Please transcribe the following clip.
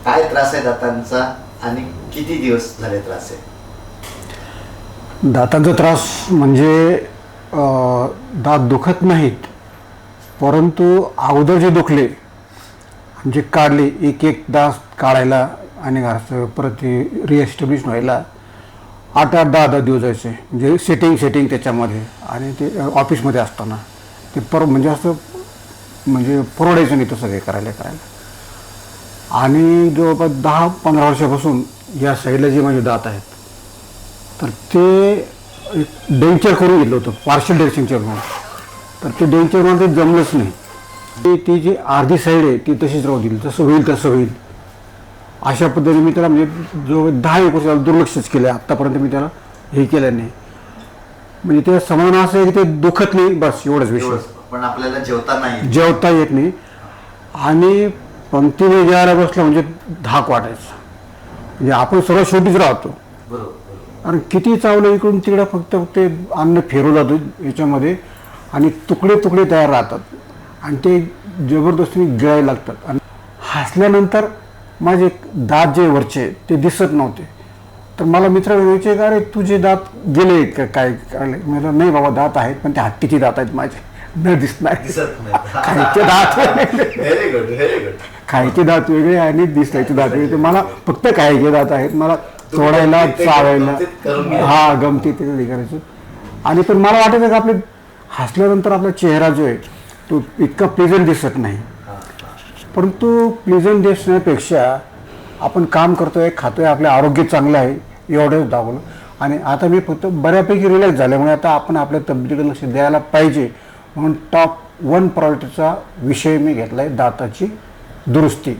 काय त्रास आहे दातांचा आणि किती दिवस झाले त्रास आहे? दातांचा त्रास म्हणजे दात दुखत नाहीत, परंतु अगोदर जे दुखले जे काढले एक एक दात काढायला आणि घरचं परत रिएस्टॅब्लिश व्हायला 8-8, 10-10 दिवस जायचे. म्हणजे सेटिंग त्याच्यामध्ये आणि ते ऑफिसमध्ये असताना ते म्हणजे असं म्हणजे परवडायचं नाही तसं हे करायला. आणि जवळपास 10-15 वर्षापासून या साईडला जे माझे दात आहेत तर ते डेंचर करून घेतलं होतं, पार्शल डेंचर म्हणून. तर ते डेंचर म्हणून ते जमलंच नाही. ती जी अर्धी साईड आहे ती तशीच राहू दिली, जसं होईल तसं होईल अशा पद्धतीने मी त्याला म्हणजे जो 10-1 वर्ष दुर्लक्षच केलं. आत्तापर्यंत मी त्याला हे केलं नाही. म्हणजे ते समाधान असं आहे की ते दुखत नाही, बस एवढंच विषय. पण आपल्याला जेवता येत नाही. आणि पंक्तीने जेवायला बसलं म्हणजे धाक वाटायचं. म्हणजे आपण सर्व शेवटीच राहतो. आणि किती चावलं इकडून तिकडं फक्त ते अन्न फिरू जातो याच्यामध्ये आणि तुकडे तयार राहतात आणि ते जबरदस्तीने गिळायला लागतात. आणि हसल्यानंतर माझे दात जे वरचे ते दिसत नव्हते. तर मला मित्र म्हणायचे का अरे तुझे दात गेले का काय काढले? मला नाही बाबा दात आहेत, पण ते हत्तीचे दात आहेत माझे, न दिसणार. खायचे दात खायचे दात वेगळे आणि दिसायचे दात वेगळे. मला फक्त खायचे दात आहेत, मला तोडायला चावायला गमती ते करायचं. आणि पण मला वाटायचं का आपले हसल्यानंतर आपला चेहरा जो आहे तो इतका प्लेझंट दिसत नाही. परंतु प्लेझंट दिसण्यापेक्षा आपण काम करतोय, खातोय, आपलं आरोग्य चांगलं आहे एवढंच दाखवलं. आणि आता मी फक्त बऱ्यापैकी रिलॅक्स झाल्यामुळे आता आपण आपल्या तब्येतीकडे लक्ष द्यायला पाहिजे म्हणून टॉप 1 प्रायोरिटीचा विषय मी घेतला आहे दाताची दुरुस्ती.